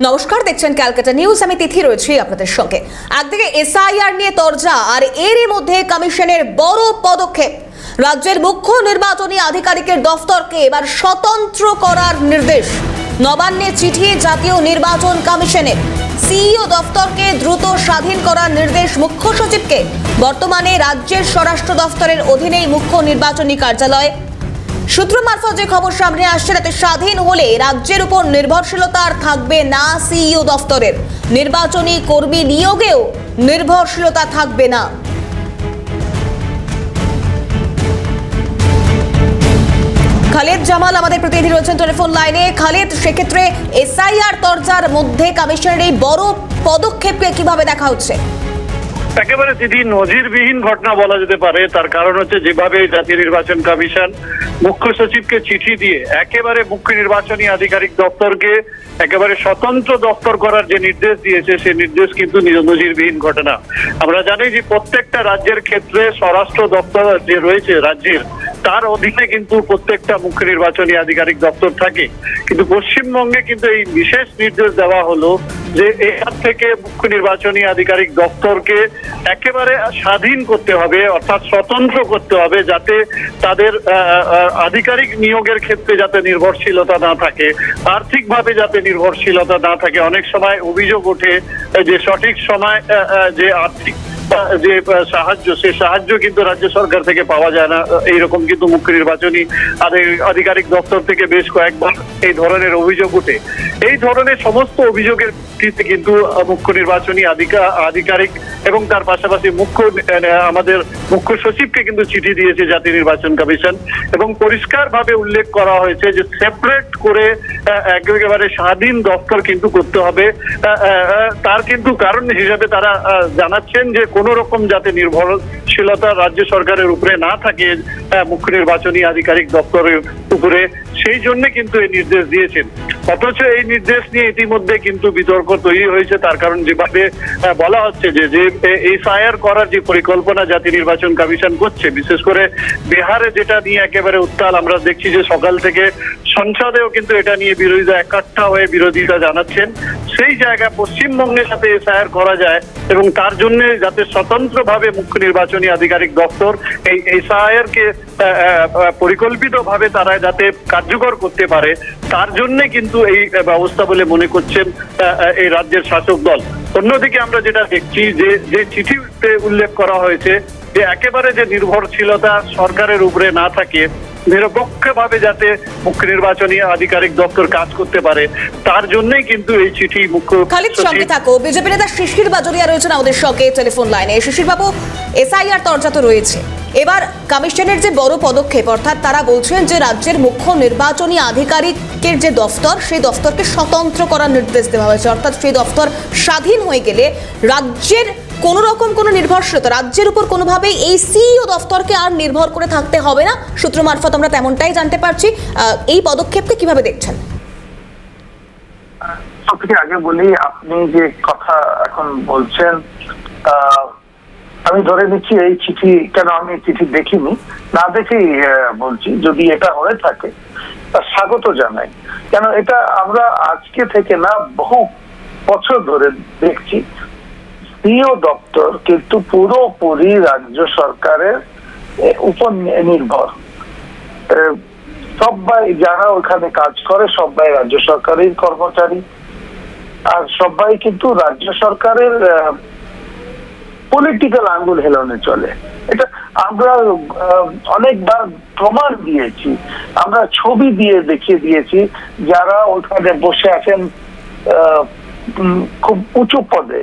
নমস্কার, দেখছেন ক্যালকাটা নিউজ। আমি তিথি রয়েছি আপনাদের সঙ্গে। একদিকে এসআইআর নিয়ে তরজা, আর এরই মধ্যে কমিশনের বড় পদক্ষেপ। রাজ্যের মুখ্য নির্বাচনী আধিকারিকের দফতরকে এবার স্বতন্ত্র করার নির্দেশ। নবান্নে চিঠি জাতীয় নির্বাচন কমিশনের। সিইও দফতরকে দ্রুত স্বাধীন করার নির্দেশ মুখ্য সচিবকে। বর্তমানে রাজ্যের স্বরাষ্ট্র দফতরের অধীনেই মুখ্য নির্বাচনী কার্যালয়। সূত্র মারফত যে খবর সামনে আসছে, তাতে স্বাধীন হলে রাজ্যের উপর নির্ভরশীলতা আর থাকবে না সিইও দফতরের। নির্বাচনী কর্মী নিয়োগেও নির্ভরশীলতা থাকবে না। খালেদ জামাল আমাদের প্রতিনিধি রয়েছেন টেলিফোন লাইনে। খালেদ, সেক্ষেত্রে এসআইআর তরজার মধ্যে কমিশনের এই বড় পদক্ষেপকে কিভাবে দেখা হচ্ছে? একেবারে দিদি নজিরবিহীন ঘটনা বলা যেতে পারে। তার কারণ হচ্ছে, যেভাবে জাতীয় নির্বাচন কমিশন মুখ্য সচিবকে চিঠি দিয়ে একেবারে মুখ্য নির্বাচনী আধিকারিক দপ্তরকে একেবারে স্বতন্ত্র দপ্তর করার যে নির্দেশ দিয়েছে, সেই নির্দেশ কিন্তু নজিরবিহীন ঘটনা। আমরা জানি যে প্রত্যেকটা রাজ্যের ক্ষেত্রে স্বরাষ্ট্র দপ্তর যে রয়েছে রাজ্যের, তার অধীনে কিন্তু প্রত্যেকটা মুখ্য নির্বাচনী আধিকারিক দপ্তর থাকে। কিন্তু পশ্চিমবঙ্গে কিন্তু এই বিশেষ নির্দেশ দেওয়া হলো যে এখান থেকে মুখ্য নির্বাচনী আধিকারিক দপ্তরকে একেবারে স্বাধীন করতে হবে, অর্থাৎ স্বতন্ত্র করতে হবে, যাতে তাদের আধিকারিক নিয়োগের ক্ষেত্রে যাতে নির্ভরশীলতা না থাকে, আর্থিকভাবে যাতে নির্ভরশীলতা না থাকে। অনেক সময় অভিযোগ ওঠে যে সঠিক সময় যে আর্থিক যে সাহায্য, সেই সাহায্য কিন্তু রাজ্য সরকার থেকে পাওয়া যায় না। এইরকম কিন্তু মুখ্য নির্বাচনী আধিকারিক দপ্তর থেকে বেশ কয়েকবার এই ধরনের অভিযোগ ওঠে। এই ধরনের সমস্ত অভিযোগের ভিত্তিতে কিন্তু মুখ্য নির্বাচনী আধিকারিক এবং তার পাশাপাশি আমাদের মুখ্য সচিবকে কিন্তু চিঠি দিয়েছে জাতীয় নির্বাচন কমিশন, এবং পরিষ্কারভাবে উল্লেখ করা হয়েছে যে সেপারেট করে একেবারে স্বাধীন দপ্তর কিন্তু করতে হবে। তার কিন্তু কারণ হিসেবে তারা জানাচ্ছেন যে কোনো রকম যাতে নির্ভরশীলতা রাজ্য সরকারের উপরে না থাকে মুখ্য নির্বাচনী আধিকারিক দপ্তরের উপরে, সেই জন্য কিন্তু এই নির্দেশ দিয়েছেন। অথচ এই নির্দেশ নিয়ে ইতিমধ্যে কিন্তু বিতর্ক তৈরি হয়েছে। তার কারণ যেভাবে বলা হচ্ছে যে এসআইআর করার যে পরিকল্পনা জাতীয় নির্বাচন কমিশন করছে, বিশেষ করে বিহারে যেটা নিয়ে একেবারে উত্তাল, আমরা দেখছি যে সকাল থেকে সংসদেও কিন্তু এটা নিয়ে বিরোধীরা একাট্টা হয়ে বিরোধিতা জানাচ্ছেন। সেই জায়গায় পশ্চিমবঙ্গে যাতে এসআইআর করা যায় এবং তার জন্য যাতে স্বতন্ত্রভাবে মুখ্য নির্বাচনী আধিকারিক দপ্তর এই এসআইআর কে পরিকল্পিতভাবে তারা যাতে কার্যকর করতে পারে, তার জন্য কিন্তু এই ব্যবস্থা বলে মনে করছেন এই রাজ্যের শাসক দল। অন্যদিকে আমরা যেটা দেখছি যে চিঠিতে উল্লেখ করা হয়েছে যে একেবারে যে নির্ভরশীলতা সরকারের উপরে না থাকে, নিরপেক্ষভাবে যাতে মুখ্য নির্বাচনী আধিকারিক দপ্তর কাজ করতে পারে, তার জন্যই কিন্তু এই চিঠি মুখ্য খালিদ সঙ্গে থাকো। বিজেপি নেতা শিশির বাজোরিয়া রয়েছেন আমাদের সঙ্গে টেলিফোন লাইনে। শিশির বাবু, এসআইআর তরজা তো রয়েছে, এবার কমিশনের যে বড় পদক্ষেপ, অর্থাৎ তারা বলছেন যে রাজ্যের মুখ্য নির্বাচনী আধিকারিকের যে দফতর, সেই দফতরকে স্বতন্ত্র করার নির্দেশ দেওয়া হয়েছে। অর্থাৎ সেই দফতর স্বাধীন হয়ে গেলে রাজ্যের কোন রকম কোনো নির্ভরশীলতা, রাজ্যের উপর কোনোভাবেই এই সিইও দফতরকে আর নির্ভর করে থাকতে হবে না। সূত্র মারফত আমরা তেমনটাই জানতে পারছি। এই পদক্ষেপকে কিভাবে দেখছেন? সবথেকে আগে বলি, আপনি যে কথা এখন বলছেন, আমি ধরে নিচ্ছি এই চিঠি, কেন আমি চিঠি দেখিনি, না দেখেই বলছি, যদি এটা হয়ে থাকে তা স্বাগত জানাই। কেন এটা আমরা আজকে থেকে না, বহু বছর ধরে দেখছি সিইও দপ্তর কিন্তু পুরোপুরি রাজ্য সরকারের উপর নির্ভর। সবাই যারা ওখানে কাজ করে সবাই রাজ্য সরকারের কর্মচারী, আর সবাই কিন্তু রাজ্য সরকারের পলিটিক্যাল আঙ্গুল হেলনে চলে। এটা আমরা অনেকবার প্রমাণ দিয়েছি, আমরা ছবি দিয়ে দেখিয়ে দিয়েছি। যারা ওখানে বসে আছেন খুব উঁচু পদে,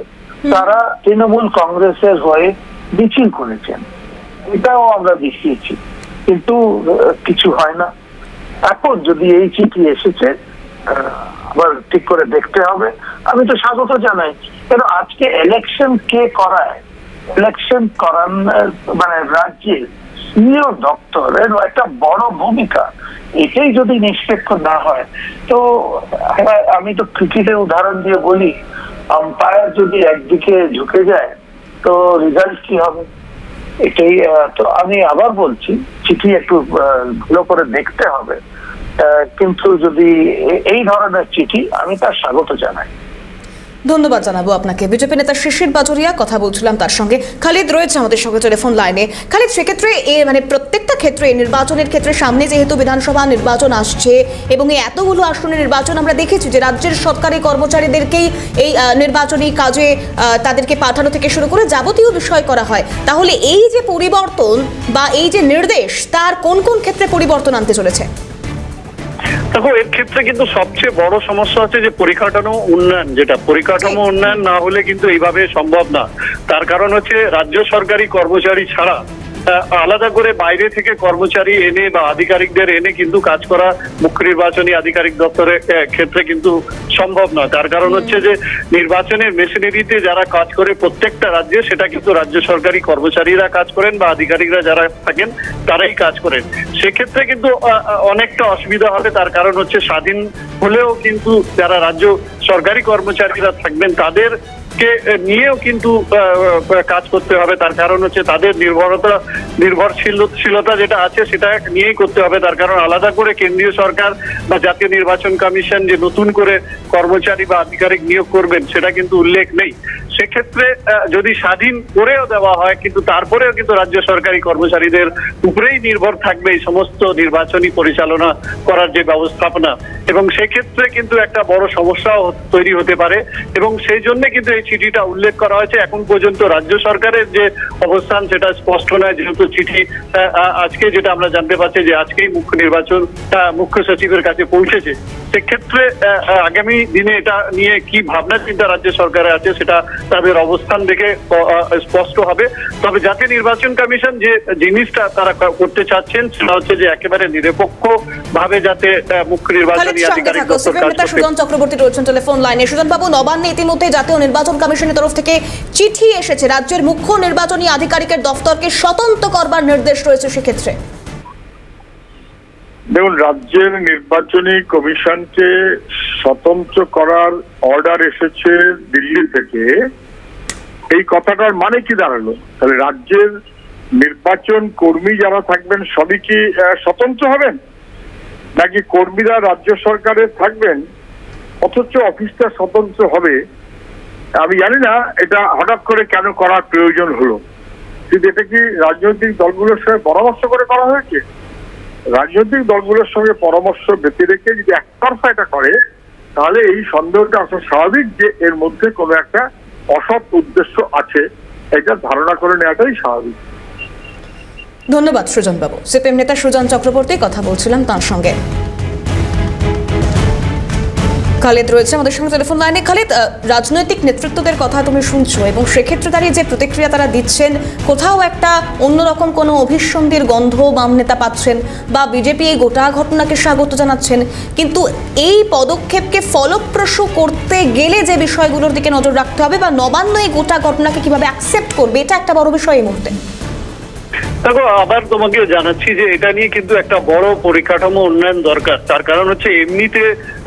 তারা তৃণমূল কংগ্রেসের হয়ে মিছিল করেছেন, এটাও আমরা দেখিয়েছি, কিন্তু কিছু হয় না। এখন যদি এই চিঠি এসেছে, আবার ঠিক করে দেখতে হবে। আমি তো স্বাগত জানাই, কেন আজকে ইলেকশন কে করায়, ইলেকশন করান মানে রাজ্যের সিইও দপ্তরের একটা বড় ভূমিকা। এটাই যদি নিষ্পেক্ষ না হয়, তো আমি তো ক্রিকেটের উদাহরণ দিয়ে বলি, আম্পায়ার যদি একদিকে ঝুঁকে যায় তো রেজাল্ট কি হবে? এটাই তো আমি আবার বলছি, চিঠি একটু ভালো করে দেখতে হবে, কিন্তু যদি এই ধরনের চিঠি, আমি তার স্বাগত জানাই। ধন্যবাদ জানাবো আপনাকে। বিজেপি নেতা শিশির বাজোরিয়া, কথা বলছিলাম তার সঙ্গে। খালিদ রয়েছে আমাদের সঙ্গে টেলিফোন লাইনে। খালিদ, সেক্ষেত্রে প্রত্যেকটা ক্ষেত্রে নির্বাচনের ক্ষেত্রে সামনে যেহেতু বিধানসভা নির্বাচন আসছে এবং এই এতগুলো আসনের নির্বাচন আমরা দেখেছি যে রাজ্যের সরকারি কর্মচারীদেরকেই এই নির্বাচনী কাজে তাদেরকে পাঠানো থেকে শুরু করে যাবতীয় বিষয় করা হয়। তাহলে এই যে পরিবর্তন বা এই যে নির্দেশ, তার কোন কোন ক্ষেত্রে পরিবর্তন আনতে চলেছে? দেখো, এর ক্ষেত্রে কিন্তু সবচেয়ে বড় সমস্যা হচ্ছে যে পরিকাঠামো উন্নয়ন, যেটা পরিকাঠামো উন্নয়ন না হলে কিন্তু এইভাবে সম্ভব না। তার কারণ হচ্ছে রাজ্য সরকারি কর্মচারী ছাড়া আলাদা করে বাইরে থেকে কর্মচারী এনে বা আধিকারিকদের এনে কিন্তু কাজ করা মুখ্য নির্বাচনী আধিকারিক দপ্তরের ক্ষেত্রে কিন্তু সম্ভব নয়। তার কারণ হচ্ছে যে নির্বাচনের মেশিনারিতে যারা কাজ করে প্রত্যেকটা রাজ্যে, সেটা কিন্তু রাজ্য সরকারি কর্মচারীরা কাজ করেন বা আধিকারিকরা যারা থাকেন তারাই কাজ করেন। সেক্ষেত্রে কিন্তু অনেকটা অসুবিধা হবে। তার কারণ হচ্ছে স্বাধীন হলেও কিন্তু যারা রাজ্য সরকারি কর্মচারীরা থাকবেন তাদের নিয়েও কিন্তু কাজ করতে হবে। তার কারণ হচ্ছে তাদের নির্ভরশীলতা যেটা আছে সেটা নিয়েই করতে হবে। তার কারণ আলাদা করে কেন্দ্রীয় সরকার বা জাতীয় নির্বাচন কমিশন যে নতুন করে কর্মচারী বা আধিকারিক নিয়োগ করবেন সেটা কিন্তু উল্লেখ নেই। সেক্ষেত্রে যদি স্বাধীন করেও দেওয়া হয় কিন্তু তারপরেও কিন্তু রাজ্য সরকারি কর্মচারীদের উপরেই নির্ভর থাকবে এই সমস্ত নির্বাচনী পরিচালনা করার যে ব্যবস্থাপনা, এবং সেক্ষেত্রে কিন্তু একটা বড় সমস্যাও তৈরি হতে পারে। এবং সেই জন্য কিন্তু এই চিঠিটা উল্লেখ করা হয়েছে। এখন পর্যন্ত রাজ্য সরকারের যে অবস্থান সেটা স্পষ্ট নয়, যেহেতু চিঠি আজকে যেটা আমরা জানতে পারছি যে আজকেই মুখ্য সচিবের কাছে পৌঁছেছে। সেক্ষেত্রে আগামী দিনে এটা নিয়ে কি ভাবনা চিন্তা রাজ্য সরকারের আছে সেটা তাদের অবস্থান দেখে স্পষ্ট হবে। তবে জাতীয় নির্বাচন কমিশন যে জিনিসটা তারা করতে চাচ্ছেন সেটা হচ্ছে যে একেবারে নিরপেক্ষ ভাবে যাতে মুখ্য নির্বাচনী আধিকারিক দপ্তর কাজ করতে। সুজন চক্রবর্তী রয়েছেন টেলিফোন লাইনে। সুজন বাবু, নবান্নে ইতিমধ্যে জাতীয় নির্বাচন কমিশনের তরফ থেকে চিঠি এসেছে, রাজ্যের মুখ্য নির্বাচনী আধিকারিকের দফতরকে স্বতন্ত্র করবার নির্দেশ রয়েছে। সেক্ষেত্রে দেখুন, রাজ্যের নির্বাচনী কমিশনকে স্বতন্ত্র করার অর্ডার এসেছে দিল্লি থেকে। এই কথাটার মানে কি দাঁড়ালো? তাহলে রাজ্যের নির্বাচন কর্মী যারা থাকবেন সবই কি স্বতন্ত্র হবেন, নাকি কর্মীরা রাজ্য সরকারের থাকবেন অথচ অফিসটা স্বতন্ত্র হবে? আমি জানি না এটা হঠাৎ করে কেন করার প্রয়োজন হলো। কিন্তু এটা কি রাজনৈতিক দলগুলোর সঙ্গে পরামর্শ করে করা হয়েছে? রাজনৈতিক দলগুলোর সঙ্গে পরামর্শ বেঁধে রেখে যদি একতরফা এটা করে তাহলে এই সন্দেহটা আসলে স্বাভাবিক যে এর মধ্যে কোনো একটা অসৎ উদ্দেশ্য আছে, এটা ধারণা করে নেওয়াটাই স্বাভাবিক। ধন্যবাদ সুজন বাবু। সিপিএম নেতা সুজন চক্রবর্তী, কথা বলছিলাম তার সঙ্গে। খালিদ রয়েছে আমাদের সঙ্গে টেলিফোন লাইনে। খালিদ, রাজনৈতিক নেতৃত্বদের কথা তুমি শুনছো এবং সেক্ষেত্রে দাঁড়িয়ে যে প্রতিক্রিয়া তারা দিচ্ছেন, কোথাও একটা অন্যরকম কোনো অভিসন্ধির গন্ধ বাম নেতা পাচ্ছেন বা বিজেপি এই গোটা ঘটনাকে স্বাগত জানাচ্ছেন। কিন্তু এই পদক্ষেপকে ফলপ্রসূ করতে গেলে যে বিষয়গুলোর দিকে নজর রাখতে হবে বা নবান্ন এই গোটা ঘটনাকে কিভাবে অ্যাকসেপ্ট করবে, এটা একটা বড় বিষয় এই মুহূর্তে। দেখো, আবার তোমাকে জানাচ্ছি যে এটা নিয়ে কিন্তু একটা বড় পরিকাঠামো উন্নয়ন দরকার। তার কারণ হচ্ছে এমনিতে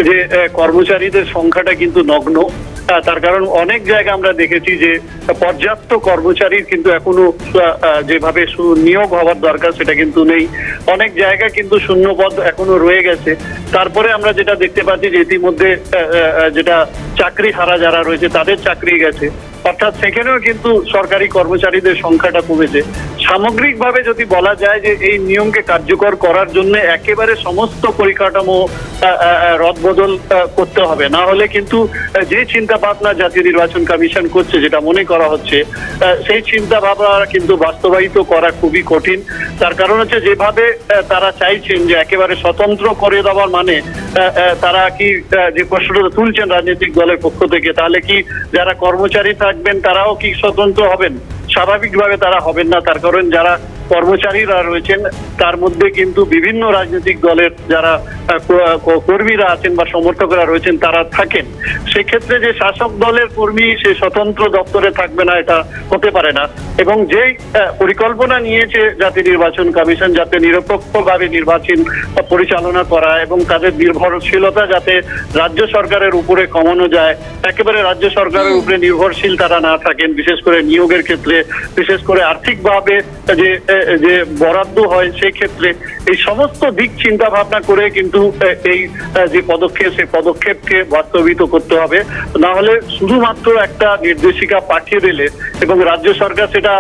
যে কর্মচারীদের সংখ্যাটা কিন্তু নগ্ন। তার কারণ অনেক জায়গায় আমরা দেখেছি যে পর্যাপ্ত কর্মচারীর কিন্তু এখনো যেভাবে নিয়োগ হওয়ার দরকার সেটা কিন্তু নেই। অনেক জায়গায় কিন্তু শূন্যপদ এখনো রয়ে গেছে। তারপরে আমরা যেটা দেখতে পাচ্ছি যে ইতিমধ্যে যেটা চাকরি হারা যারা রয়েছে তাদের চাকরি গেছে, অর্থাৎ সেখানেও কিন্তু সরকারি কর্মচারীদের সংখ্যাটা কমেছে। সামগ্রিকভাবে যদি বলা যায় যে এই নিয়মকে কার্যকর করার জন্য একেবারে সমস্ত পরিকাঠামো রদবদল করতে হবে, না হলে কিন্তু যে চিন্তা ভাবনা জাতীয় নির্বাচন কমিশন করছে, যেটা মনে করা হচ্ছে, সেই চিন্তা ভাবনা কিন্তু বাস্তবায়িত করা খুবই কঠিন। তার কারণ হচ্ছে যেভাবে তারা চাইছেন যে একেবারে স্বতন্ত্র করে দেওয়ার মানে তারা কি যে প্রশ্নটা তুলছেন রাজনৈতিক দলের পক্ষ থেকে, তাহলে কি যারা কর্মচারী থাকবেন তারাও কি স্বতন্ত্র হবেন? স্বাভাবিকভাবে তারা হবেন না। তার কারণ যারা কর্মচারীরা রয়েছেন তার মধ্যে কিন্তু বিভিন্ন রাজনৈতিক দলের যারা কর্মীরা আছেন বা সমর্থকরা রয়েছেন তারা থাকেন। সেক্ষেত্রে যে শাসক দলের কর্মী সে স্বতন্ত্র দপ্তরে থাকবে না, এটা হতে পারে না। এবং যেই পরিকল্পনা নিয়েছে জাতীয় নির্বাচন কমিশন যাতে নিরপেক্ষভাবে নির্বাচন পরিচালনা করা এবং তাদের নির্ভরশীলতা যাতে রাজ্য সরকারের উপরে কমানো যায়, একেবারে রাজ্য সরকারের উপরে নির্ভরশীল তারা না থাকেন, বিশেষ করে নিয়োগের ক্ষেত্রে, বিশেষ করে আর্থিকভাবে যে বরাদ্দ হয় সেই ক্ষেত্রে, এই সমস্ত দিক চিন্তা ভাবনা করে কিন্তু এই যে পদক্ষেপ, সেই পদক্ষেপকে বাস্তবিত করতে হবে। না হলে শুধুমাত্র একটা নির্দেশিকা পাঠিয়ে দিলে এবং রাজ্য সরকার সেটা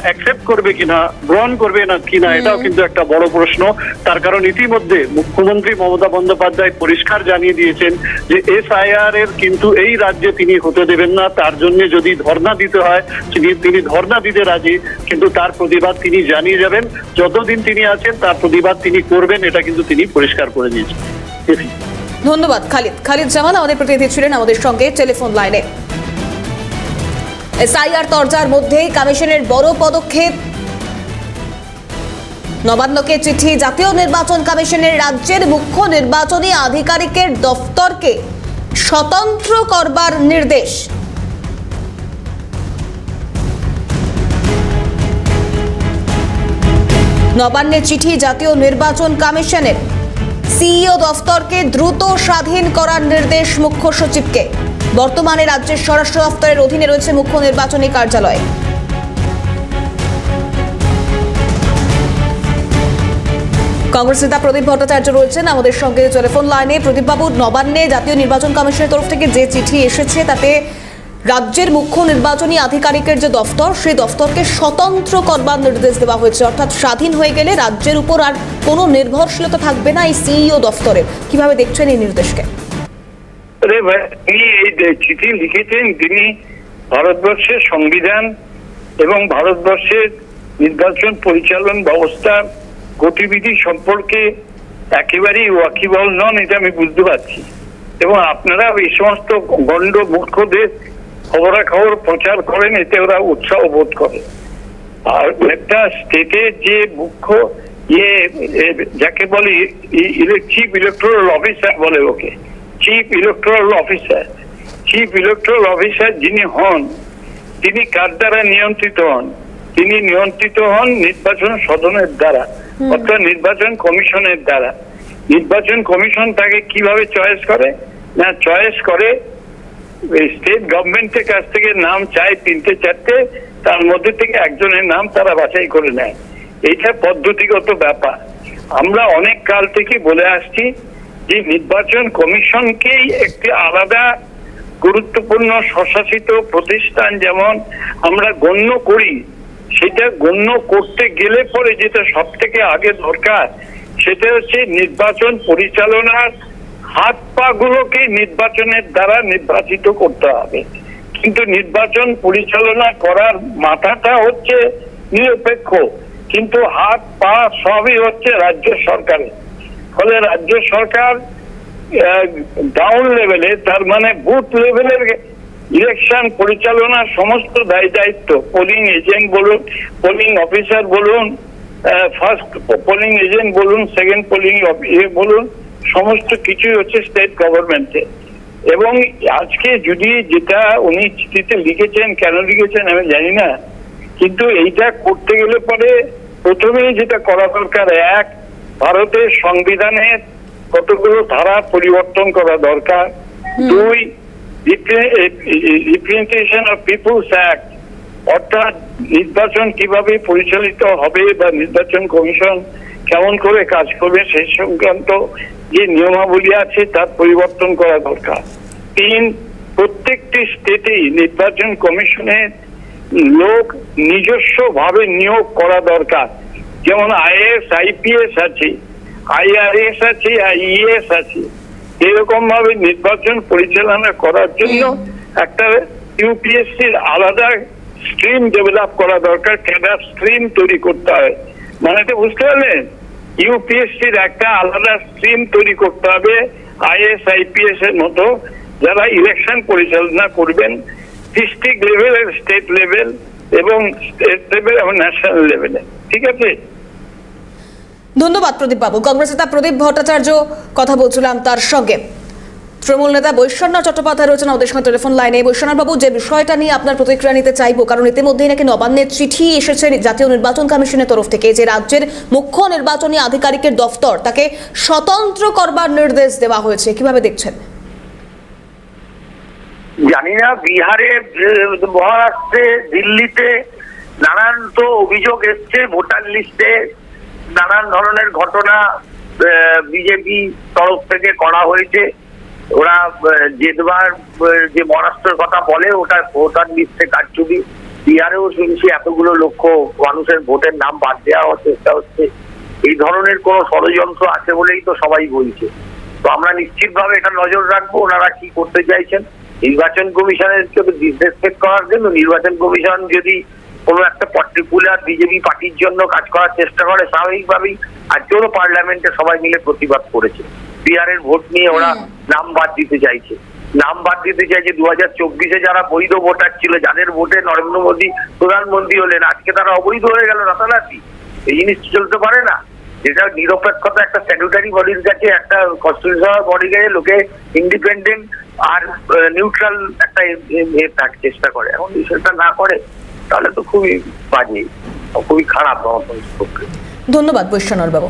অ্যাকসেপ্ট করবে কিনা, গ্রহণ করবে না কিনা, এটাও কিন্তু একটা বড় প্রশ্ন। তার কারণ ইতিমধ্যে মুখ্যমন্ত্রী মমতা বন্দ্যোপাধ্যায় পরিষ্কার জানিয়ে দিয়েছেন যে SIR এর কিন্তু এই রাজ্যে তিনি হতে দেবেন না। তার জন্য যদি ধর্ণা দিতে হয় তিনি ধর্ণা দিতে রাজি, কিন্তু তার প্রতিবাদ তিনি জানিয়ে যাবেন। যতদিন তিনি আছেন তার প্রতিবাদ তিনি করবেন, এটা কিন্তু তিনি পরিষ্কার করে দিয়েছেন। ধন্যবাদ খালিদ জামান আমাদের প্রতিনিধি ছিলেন আমাদের সঙ্গে টেলিফোন লাইনে। SIR তরজার মধ্যেই কমিশনের বড় পদক্ষেপ, নবান্নকে চিঠি, জাতীয় নির্বাচন কমিশনের রাজ্যের মুখ্য নির্বাচনী আধিকারিকের দফতরকে স্বতন্ত্র করবার নির্দেশ। নবান্নের চিঠি জাতীয় নির্বাচন কমিশনের, সিইও দফতরকে দ্রুত স্বাধীন করার নির্দেশ মুখ্য সচিবকে। বর্তমানে রাজ্যের স্বরাষ্ট্র দফতরের অধীনে রয়েছে মুখ্য নির্বাচনী কার্যালয়। কংগ্রেস নেতা প্রদীপ ভট্টাচার্য রয়েছেন আমাদের সঙ্গে টেলিফোন লাইনে। প্রদীপ বাবু, নবান্নে জাতীয় নির্বাচন কমিশনের তরফ থেকে যে চিঠি এসেছে তাতে রাজ্যের মুখ্য নির্বাচনী আধিকারিকের যে দফতর, সেই দফতরকে স্বতন্ত্র করবার নির্দেশ দেওয়া হয়েছে, অর্থাৎ স্বাধীন হয়ে গেলে রাজ্যের উপর আর কোনো নির্ভরশীলতা থাকবে না এই সিইও দফতরের। কিভাবে দেখছেন এই নির্দেশকে? তিনি এই চিঠি লিখেছেন, তিনি ভারতবর্ষের সংবিধান এবং ভারতবর্ষের নির্বাচন পরিচালন ব্যবস্থার গতিবিধি সম্পর্কে একেবারেই ওয়াকিবহাল নন, এটা আমি বুঝতে পারছি। এবং আপনারা এই সমস্ত গণ্ড মূর্খদের খবরাখবর প্রচার করেন, এতে ওরা উৎসাহ বোধ করে। আর একটা স্টেটের যে মুখ্য যাকে বলে চিফ ইলেকটোরাল অফিসার বলে, ওকে চিফ ইলেকটোরাল অফিসার যিনি হন, তিনি কার দ্বারা নিয়ন্ত্রিত হন? তিনি নিয়ন্ত্রিত হন নির্বাচন সদনের দ্বারা, অর্থাৎ নির্বাচন কমিশনের দ্বারা। নির্বাচন কমিশন তাকে কিভাবে চয়েস করে? না, চয়েস করে স্টেট গভর্নমেন্টের কাছ থেকে নাম চায় 3-4টে, তার মধ্যে থেকে একজনের নাম তারা বাছাই করে নেয়। এইটা পদ্ধতিগত ব্যাপার। আমরা অনেক কাল থেকে বলে আসছি যে নির্বাচন কমিশনকেই একটি আলাদা গুরুত্বপূর্ণ স্বশাসিত প্রতিষ্ঠান যেমন আমরা গণ্য করি, সেটা গণ্য করতে গেলে পরে যেটা সব থেকে আগে দরকার সেটা হচ্ছে নির্বাচন পরিচালনার হাত পা গুলোকে নির্বাচনের দ্বারা নির্বাচিত করতে হবে। কিন্তু নির্বাচন পরিচালনা করার মাথাটা হচ্ছে নিরপেক্ষ, কিন্তু হাত পা সবই হচ্ছে রাজ্য সরকারের। ফলে রাজ্য সরকার ডাউন লেভেলে, তার মানে বুথ লেভেলের ইলেকশন পরিচালনার সমস্ত দায়িত্ব, পোলিং এজেন্ট বলুন, পোলিং অফিসার বলুন, ফার্স্ট পোলিং এজেন্ট বলুন, সেকেন্ড পোলিং বলুন, সমস্ত কিছুই হচ্ছে স্টেট গভর্নমেন্টে। এবং আজকে যদি যেটা উনি চিঠিতে লিখেছেন, কেন লিখেছেন আমি জানি না, কিন্তু এইটা করতে গেলে পরে প্রথমেই যেটা করা দরকার, এক, ভারতের সংবিধানের কতগুলো ধারা পরিবর্তন করা দরকার। দুই, রিপ্রেজেন্টেশন অফ পিপলস অ্যাক্ট, অর্থাৎ নির্বাচন কিভাবে পরিচালিত হবে বা নির্বাচন কমিশন কেমন করে কাজ করবে সেই সংক্রান্ত যে নিয়মাবলী আছে তার পরিবর্তন করা দরকার। তিন, প্রত্যেকটি স্টেটেই নির্বাচন কমিশনের লোক নিজস্ব ভাবে নিয়োগ করা দরকার। যেমন IAS, IPS আছে, IRS আছে, IES আছে। এরকম ভাবে নির্বাচন পরিচালনা করার জন্য একটা UPSCর আলাদা স্ট্রিম ডেভেলপ করা দরকার, ক্যাডার স্ট্রিম তৈরি করতে হয়। মানে তো বুঝতে পারলেন, UPSCর একটা আলাদা স্ট্রিম তৈরি করতে হবে IAS, IPS এর মতো, যারা ইলেকশন পরিচালনা করবেন ডিস্ট্রিক্ট লেভেল, স্টেট লেভেল এবং স্টেট লেভেল এবং ন্যাশনাল লেভেলে। ঠিক আছে, ধন্যবাদ প্রদীপ বাবু। কংগ্রেস নেতা প্রদীপ ভট্টাচার্য কথা বলছিলাম তার সঙ্গে। তৃণমূল নেতা বৈশ্বনাথ চট্টোপাধ্যায় রয়েছেন আমাদের সঙ্গে টেলিফোন লাইনে। বৈশ্বনাথ বাবু, যে বিষয়টা নিয়ে আপনার প্রতিক্রিয়া নিতে চাইবো, কারণ ইতিমধ্যেই নাকি নবান্নের চিঠি এসেছে জাতীয় নির্বাচন কমিশনের তরফ থেকে, যে রাজ্যের মুখ্য নির্বাচনী আধিকারিকের দফতর তাকে স্বতন্ত্র করবার নির্দেশ দেওয়া হয়েছে, কিভাবে দেখছেন? জানি না, বিহারে, মহারাষ্ট্রে, দিল্লিতে নানান তো অভিযোগ এসছে, ভোটার লিস্টে নানান ধরনের ঘটনা বিজেপি তরফ থেকে করা হয়েছে। ওরা জেদবার যে মহারাষ্ট্রের কথা বলে ওটা ভোটার লিস্টে কারচুপি। বিহারেও শুনছি এতগুলো লক্ষ মানুষের ভোটের নাম বাদ দেওয়া হওয়ার চেষ্টা হচ্ছে। এই ধরনের কোন ষড়যন্ত্র আছে বলেই তো সবাই বলছে। তো আমরা নিশ্চিতভাবে এটা নজর রাখবো ওনারা কি করতে চাইছেন। নির্বাচন কমিশনের ডিসরেসপেক্ট করার জন্য, নির্বাচন কমিশন যদি কোনো একটা পার্টিকুলার বিজেপি পার্টির জন্য কাজ করার চেষ্টা করে, স্বাভাবিকভাবেই আজকেও পার্লামেন্টে সবাই মিলে প্রতিবাদ করেছে। বিহারের ভোট নিয়ে ওরা নাম বাদ দিতে চাইছে। 2024-এ যারা বৈধ ভোটার ছিল, যাদের ভোটে নরেন্দ্র মোদী প্রধানমন্ত্রী হলেন, আজকে তারা অবৈধ হয়ে গেল রাতারাতি। এই জিনিস চলতে পারে না। যেটা নিরপেক্ষতা একটা স্ট্যাটুটারি বডির কাছে, একটা কনস্টিটিউশনাল বডির কাছে লোকে ইন্ডিপেন্ডেন্ট আর নিউট্রাল একটা চেষ্টা করে। এখন সেটা না করে তাহলে তো খুবই বাজে, খুবই খারাপ আমার পক্ষে। ধন্যবাদ বৈশ্বনাথ বাবু।